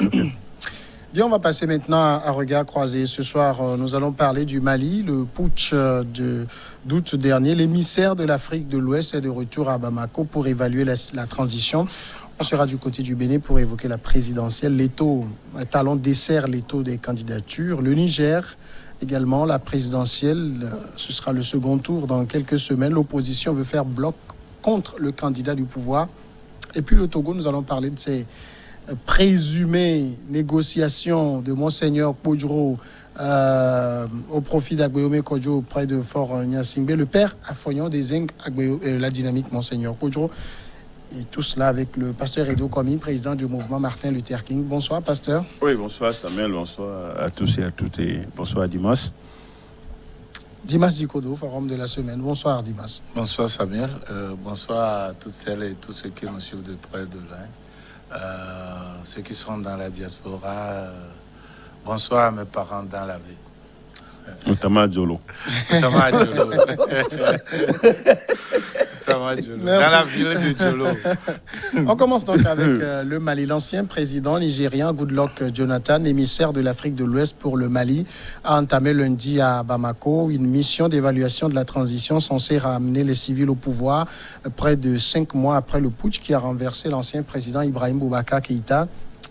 Bien, on va passer maintenant à regard croisé. Ce soir, nous allons parler du Mali, le putsch d'août dernier. L'émissaire de l'Afrique de l'Ouest est de retour à Bamako pour évaluer la transition. On sera du côté du Bénin pour évoquer la présidentielle. L'étau, talon dessert l'étau des candidatures. Le Niger, également, la présidentielle, ce sera le second tour dans quelques semaines. L'opposition veut faire bloc contre le candidat du pouvoir. Et puis le Togo, nous allons parler de ces présumées négociations de Monseigneur Podjro au profit d'Agbeome Kodjo près de Fort Nyasingbe, le père Afoyon des Zeng, la dynamique Monseigneur Podjro. Et tout cela avec le pasteur Edo Komi, président du mouvement Martin Luther King. Bonsoir, pasteur. Oui, bonsoir Samuel, bonsoir à tous et à toutes et bonsoir Dimas. Dimas Dikodo, forum de la semaine. Bonsoir Dimas. Bonsoir Samuel, bonsoir à toutes celles et tous ceux qui nous suivent de près et de loin. Ceux qui sont dans la diaspora, bonsoir à mes parents dans la vie. Notamment à Djolo. Notamment à Djolo. Dans la ville de Djolo. On commence donc avec le Mali. L'ancien président nigérien Goodluck Jonathan, émissaire de l'Afrique de l'Ouest pour le Mali, a entamé lundi à Bamako une mission d'évaluation de la transition censée ramener les civils au pouvoir près de 5 mois après le putsch qui a renversé l'ancien président Ibrahim Boubacar Keïta.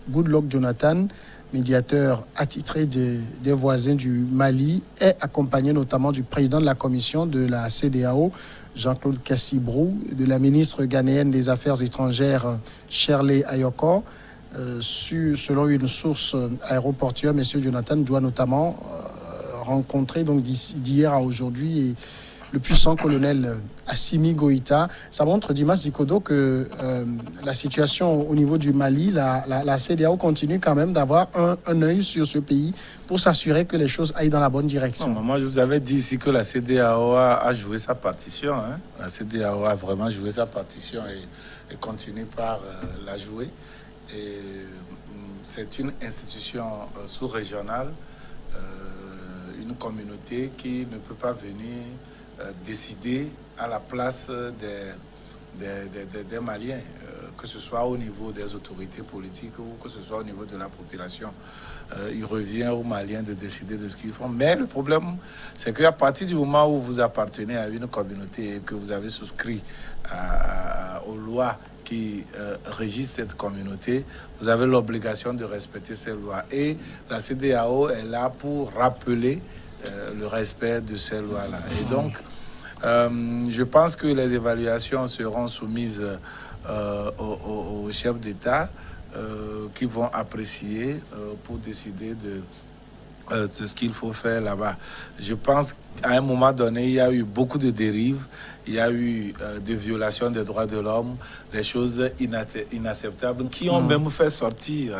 Goodluck Jonathan, médiateur attitré des voisins du Mali, est accompagné notamment du président de la commission de la CEDEAO, Jean-Claude Kassibrou, de la ministre ghanéenne des Affaires étrangères, Shirley Ayokor. Selon une source aéroportuaire, M. Jonathan doit notamment rencontrer donc d'hier à aujourd'hui le puissant colonel Assimi Goïta. Ça montre, Dimas Dikodo, que la situation au niveau du Mali, la CEDEAO continue quand même d'avoir un œil sur ce pays pour s'assurer que les choses aillent dans la bonne direction. Non, moi, je vous avais dit ici que la CEDEAO a joué sa partition. Hein. La CEDEAO a vraiment joué sa partition et continue par la jouer. Et c'est une institution sous-régionale, une communauté qui ne peut pas venir décider à la place des Maliens, que ce soit au niveau des autorités politiques ou que ce soit au niveau de la population. Il revient aux Maliens de décider de ce qu'ils font. Mais le problème, c'est qu'à partir du moment où vous appartenez à une communauté et que vous avez souscrit aux lois qui régissent cette communauté, vous avez l'obligation de respecter ces lois. Et la CEDEAO est là pour rappeler le respect de ces lois-là. Et donc, je pense que les évaluations seront soumises aux chefs d'État qui vont apprécier pour décider de ce qu'il faut faire là-bas. Je pense qu'à un moment donné, il y a eu beaucoup de dérives, il y a eu des violations des droits de l'homme, des choses inacceptables qui ont même fait sortir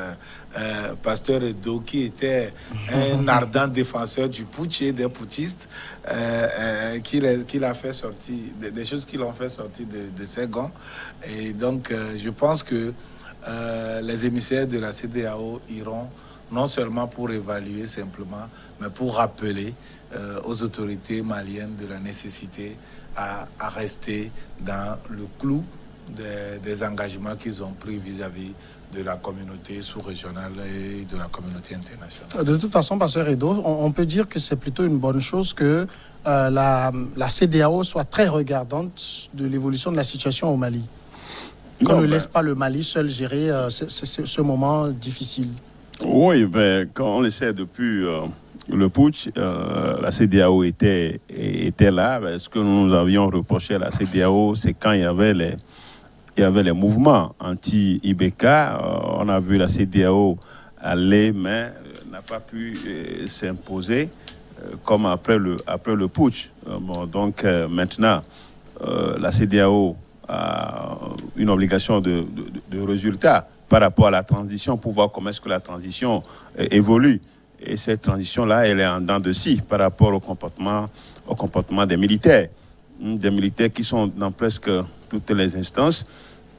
Pasteur Edo, qui était un ardent défenseur du putsch et des putschistes, qui l'a fait sortir, des choses qui l'ont fait sortir de ses gants. Et donc, je pense que les émissaires de la CEDEAO iront non seulement pour évaluer simplement, mais pour rappeler aux autorités maliennes de la nécessité à rester dans le clou des engagements qu'ils ont pris vis-à-vis de la communauté sous-régionale et de la communauté internationale. De toute façon, pasteur Edo, on peut dire que c'est plutôt une bonne chose que la CEDEAO soit très regardante de l'évolution de la situation au Mali. Qu'on ne laisse pas le Mali seul gérer ce moment difficile. Oui, ben, quand on le sait depuis le putsch, la CEDEAO était là. Ben, ce que nous avions reproché à la CEDEAO, c'est quand il y avait les mouvements anti-IBK. On a vu la CEDEAO aller, mais n'a pas pu s'imposer comme après le putsch. Donc maintenant, la CEDEAO a une obligation de résultat par rapport à la transition pour voir comment est-ce que la transition évolue. Et cette transition-là, elle est en dents de scie par rapport au comportement des militaires. Des militaires qui sont dans presque toutes les instances.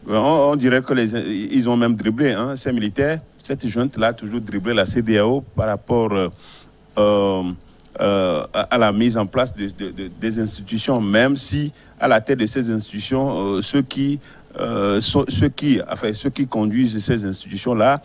On dirait qu'ils ont même dribblé, hein, ces militaires. Cette junte-là a toujours dribblé la CEDEAO par rapport à la mise en place des institutions, même si à la tête de ces institutions, ceux qui conduisent ces institutions-là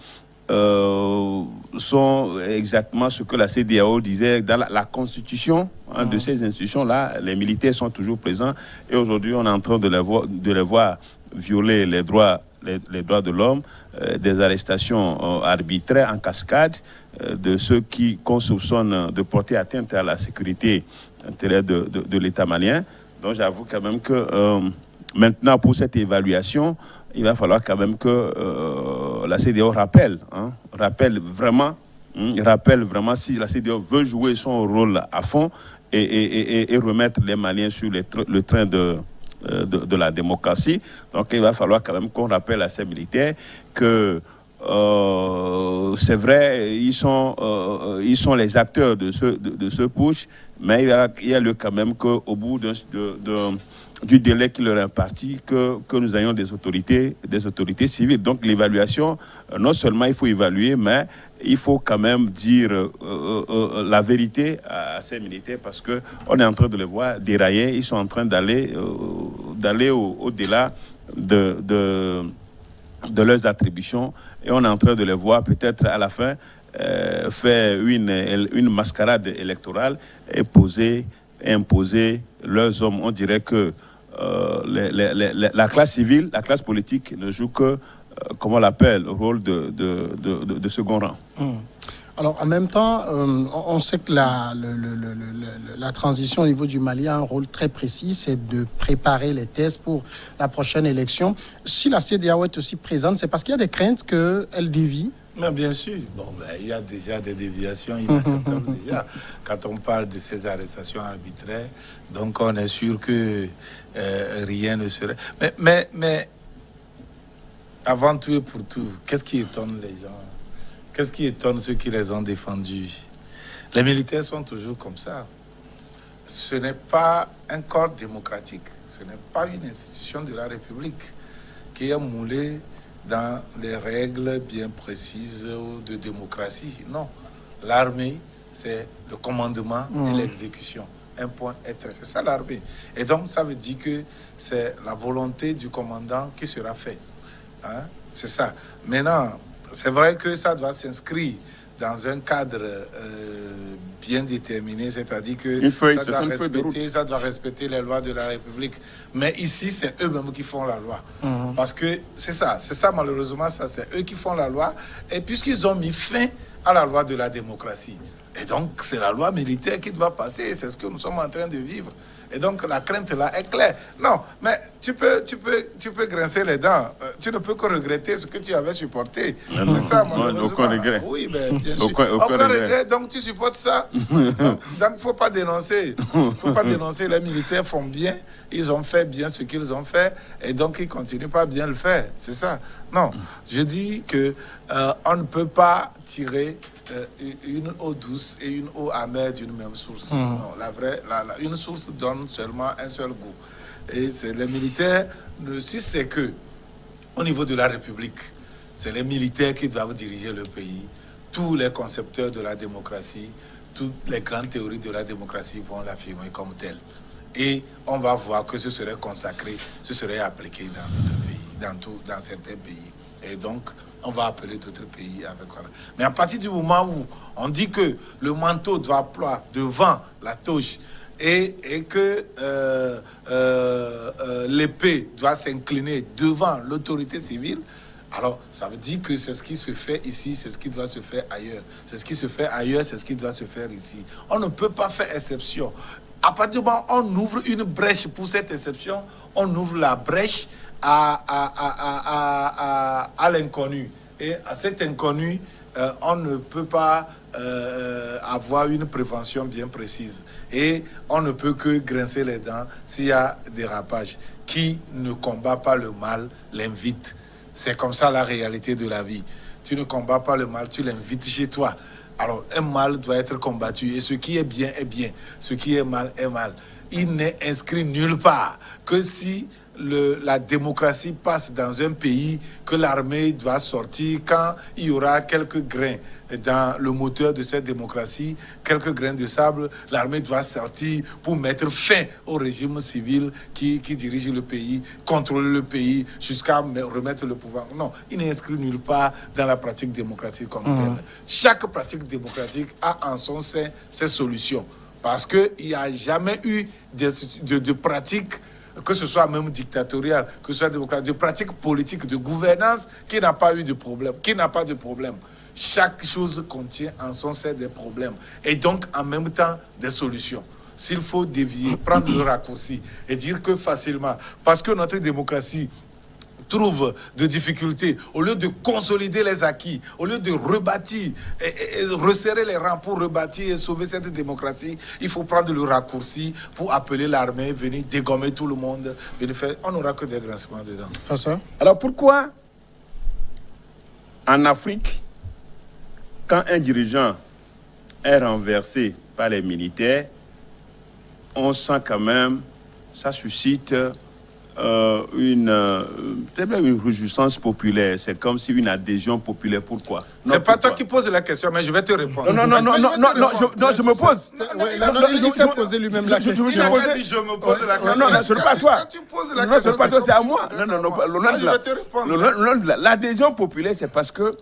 sont exactement ce que la CEDEAO disait dans la constitution de ces institutions-là. Les militaires sont toujours présents et aujourd'hui on est en train de les voir violer les droits de l'homme, des arrestations arbitraires en cascade de ceux qu'on soupçonne de porter atteinte à la sécurité intérieure de l'État malien. Donc j'avoue quand même que maintenant pour cette évaluation, il va falloir quand même que la CEDEAO rappelle vraiment si la CEDEAO veut jouer son rôle à fond et remettre les Maliens sur le train de la démocratie. Donc il va falloir quand même qu'on rappelle à ces militaires que c'est vrai, ils sont les acteurs de ce putsch, mais il y a lieu quand même qu'au bout du délai qui leur est imparti, que nous ayons des autorités civiles. Donc l'évaluation, non seulement il faut évaluer, mais il faut quand même dire la vérité à ces militaires parce qu'on est en train de les voir dérailler, ils sont en train d'aller au-delà de leurs attributions et on est en train de les voir peut-être à la fin faire une mascarade électorale et imposer leurs hommes. On dirait que la classe civile, la classe politique ne joue que, comment on l'appelle, le rôle de second rang. Alors, en même temps, on sait que la transition au niveau du Mali a un rôle très précis, c'est de préparer les thèses pour la prochaine élection. Si la CEDEAO est aussi présente, c'est parce qu'il y a des craintes qu'elle dévie. Mais bien sûr. Bon, il y a déjà des déviations inacceptables déjà. Quand on parle de ces arrestations arbitraires, donc on est sûr que rien ne serait... Mais avant tout et pour tout, qu'est-ce qui étonne les gens? Qu'est-ce qui étonne ceux qui les ont défendus? Les militaires sont toujours comme ça. Ce n'est pas un corps démocratique. Ce n'est pas une institution de la République qui est moulée dans des règles bien précises de démocratie. Non. L'armée, c'est le commandement et l'exécution. Un point et trait. C'est ça l'armée. Et donc, ça veut dire que c'est la volonté du commandant qui sera faite. Hein? C'est ça. Maintenant, c'est vrai que ça doit s'inscrire dans un cadre bien déterminé, c'est-à-dire que ça doit respecter les lois de la République. Mais ici, c'est eux-mêmes qui font la loi. Parce que c'est ça malheureusement, c'est eux qui font la loi. Et puisqu'ils ont mis fin à la loi de la démocratie. Et donc, c'est la loi militaire qui doit passer. C'est ce que nous sommes en train de vivre. Et donc, la crainte là est claire. Non, mais tu peux grincer les dents. Tu ne peux que regretter ce que tu avais supporté. C'est ça, malheureusement. Aucun regret. Oui, mais bien sûr. Aucun regret. Donc, tu supportes ça. Donc, il ne faut pas dénoncer. Il ne faut pas dénoncer. Les militaires font bien. Ils ont fait bien ce qu'ils ont fait. Et donc, ils ne continuent pas à bien le faire. C'est ça. Non, je dis que on ne peut pas tirer une eau douce et une eau amère d'une même source. Non, une source donne seulement un seul goût. Et c'est les militaires, si c'est que au niveau de la République, c'est les militaires qui doivent diriger le pays. Tous les concepteurs de la démocratie, toutes les grandes théories de la démocratie vont l'affirmer comme telle. Et on va voir que ce serait consacré, ce serait appliqué dans d'autres pays, dans certains pays. Et donc, on va appeler d'autres pays avec voilà. Mais à partir du moment où on dit que le manteau doit ployer devant la touche et que l'épée doit s'incliner devant l'autorité civile, alors ça veut dire que c'est ce qui se fait ici, c'est ce qui doit se faire ailleurs. C'est ce qui se fait ailleurs, c'est ce qui doit se faire ici. On ne peut pas faire exception. À partir du moment où on ouvre une brèche pour cette exception, on ouvre la brèche à l'inconnu. Et à cet inconnu, on ne peut pas avoir une prévention bien précise. Et on ne peut que grincer les dents s'il y a dérapage. Qui ne combat pas le mal l'invite. C'est comme ça la réalité de la vie. Tu ne combats pas le mal, tu l'invites chez toi. Alors, un mal doit être combattu. Et ce qui est bien est bien. Ce qui est mal est mal. Il n'est inscrit nulle part que si la démocratie passe dans un pays, que l'armée doit sortir quand il y aura quelques grains dans le moteur de cette démocratie, quelques grains de sable, l'armée doit sortir pour mettre fin au régime civil qui dirige le pays, contrôler le pays jusqu'à remettre le pouvoir. Non, il n'est inscrit nulle part dans la pratique démocratique comme telle. Chaque pratique démocratique a en son sein ses solutions. Parce qu'il n'y a jamais eu de pratique, que ce soit même dictatoriale, que ce soit démocratique, de pratique politique, de gouvernance, qui n'a pas eu de problème, qui n'a pas de problème. Chaque chose contient en son sein des problèmes et donc en même temps des solutions. S'il faut dévier, prendre le raccourci et dire que facilement, parce que notre démocratie trouve de difficultés, au lieu de consolider les acquis, au lieu de rebâtir et resserrer les rangs pour rebâtir et sauver cette démocratie, il faut prendre le raccourci pour appeler l'armée, venir dégommer tout le monde, venir faire, on n'aura que des grincements dedans. Alors pourquoi en Afrique, quand un dirigeant est renversé par les militaires, on sent quand même, ça suscite une réjouissance populaire. C'est comme si une adhésion populaire. Pourquoi? C'est pas toi qui poses la question, mais je vais te répondre. Non, je me pose. Il s'est posé lui-même la question. Je me pose la question. Non, ce n'est pas toi. Non, c'est pas toi, c'est à moi. Je vais te répondre. L'adhésion populaire, c'est parce que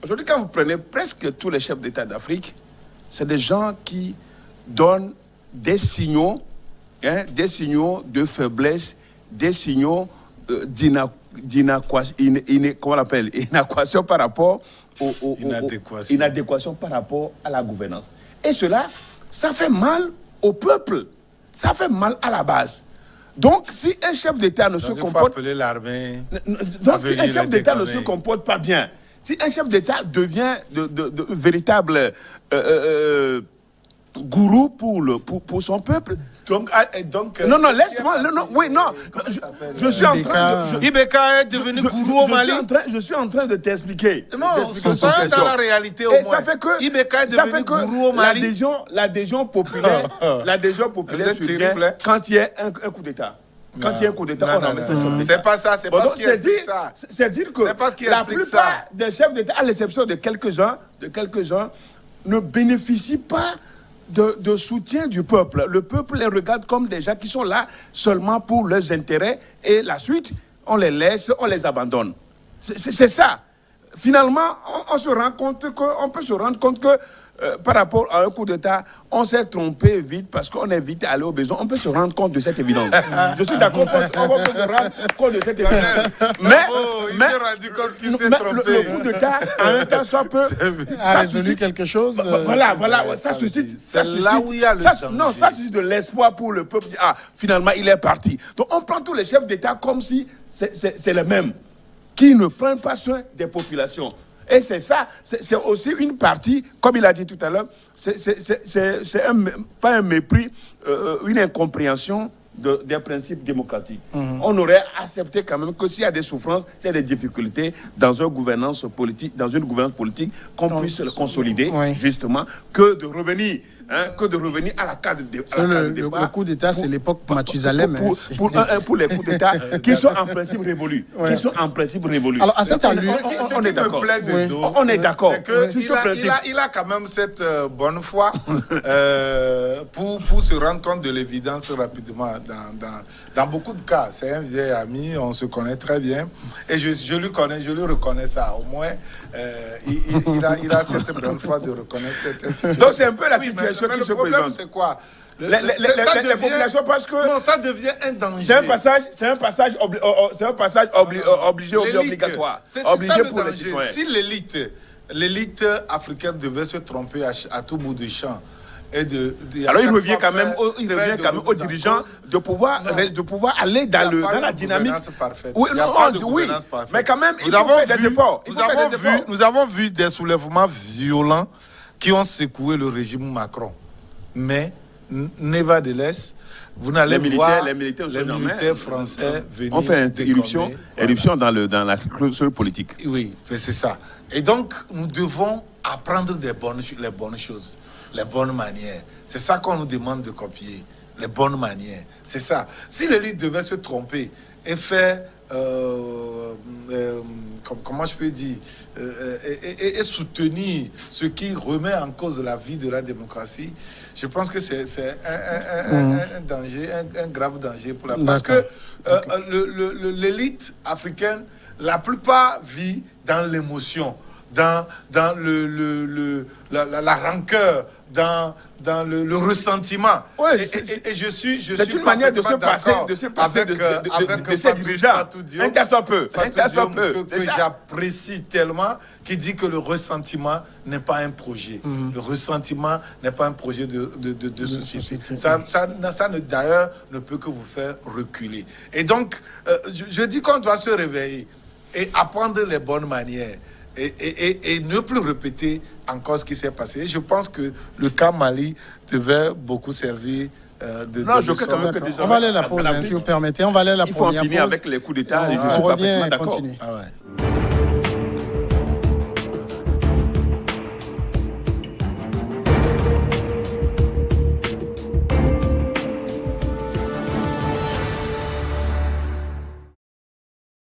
aujourd'hui, quand vous prenez presque tous les chefs d'État d'Afrique, c'est des gens qui donnent des signaux de faiblesse, des signaux d'inadéquation par rapport inadéquation par rapport à la gouvernance. Et cela, ça fait mal au peuple. Ça fait mal à la base. Donc, si un chef d'État ne se comporte... appeler l'armée. Donc, si un chef d'État ne se comporte pas bien, si un chef d'État devient de véritable gourou pour son peuple... Donc, non, laisse-moi. Je suis en train de... Ibeka est devenu gourou au Mali. Je suis en train de t'expliquer. Non, soyons dans la réalité au moins. Ça fait que Ibeka est devenu gourou au Mali. L'adhésion populaire survient quand il y a un coup d'État. Quand il y a un coup d'État, on remet ce chef d'État. C'est pas ça, c'est pas ce qui explique ça. C'est dire que la plupart des chefs d'État, à l'exception de quelques-uns, ne bénéficient pas de soutien du peuple. Le peuple les regarde comme des gens qui sont là seulement pour leurs intérêts et la suite, on les laisse, on les abandonne. C'est ça. Finalement, on peut se rendre compte que par rapport à un coup d'État, on s'est trompé vite parce qu'on est vite allé au besoin. On peut se rendre compte de cette évidence. Je suis d'accord, on peut se rendre compte de cette évidence. Mais il s'est rendu compte qu'il s'est trompé. Le coup d'État, en même temps, soit peu... Ça résolu quelque chose. Voilà, ça suscite... C'est là où il y a le danger. Non, ça suscite de l'espoir pour le peuple. Ah, finalement, il est parti. Donc, on prend tous les chefs d'État comme si c'est les mêmes, qui ne prennent pas soin des populations. Et c'est ça, c'est aussi une partie, comme il a dit tout à l'heure, c'est pas un mépris, une incompréhension des principes démocratiques. On aurait accepté quand même que s'il y a des souffrances, s'il y a des difficultés dans une gouvernance politique, qu'on puisse le consolider, justement, que de revenir à la carte de départ. Le coup d'État, c'est l'époque Mathusalem. Pour les coups d'État qui sont en principe révolus. Alors, à cette allure, on est d'accord. On est d'accord. Il a quand même cette bonne foi pour se rendre compte de l'évidence rapidement. Dans beaucoup de cas, c'est un vieil ami, on se connaît très bien. Et je lui reconnais ça. Au moins, il a cette bonne foi de reconnaître cette situation. Donc, c'est un peu la situation qui se présente. Le problème, c'est quoi? Les populations, parce que... Non, ça devient un danger. C'est un passage obligé, obligatoire. C'est ça le danger. Si l'élite africaine devait se tromper à tout bout de champ, alors il revient quand même aux dirigeants de pouvoir aller dans la dynamique. Oui, mais quand même, il faut faire des efforts. Nous avons vu des soulèvements violents qui ont secoué le régime Macron. Mais, nevertheless, vous n'allez voir les militaires français venir. On fait une éruption dans la clôture politique. Oui, c'est ça. Et donc, nous devons apprendre les bonnes choses. Les bonnes manières. C'est ça qu'on nous demande de copier. Les bonnes manières. C'est ça. Si l'élite devait se tromper et faire, comment je peux dire, et soutenir ce qui remet en cause la vie de la démocratie, je pense que c'est un danger, un grave danger pour la... Parce que l'élite africaine, la plupart vit dans l'émotion, dans la rancœur, dans le ressentiment. Ouais, et je suis c'est une manière de se passer de ces dirigeants. Un tas soit peu. Que j'apprécie tellement, qui dit que le ressentiment n'est pas un projet. Le ressentiment n'est pas un projet de société. Ça d'ailleurs, ne peut que vous faire reculer. Et donc, je dis qu'on doit se réveiller et apprendre les bonnes manières. Et ne plus répéter encore ce qui s'est passé. Je pense que le cas Mali devait beaucoup servir de... Non, je crois quand même que désormais... On va aller à la pause, si vous permettez. On va aller à la première pause. Il faut en finir avec les coups d'État. On revient et continue. Ah ouais.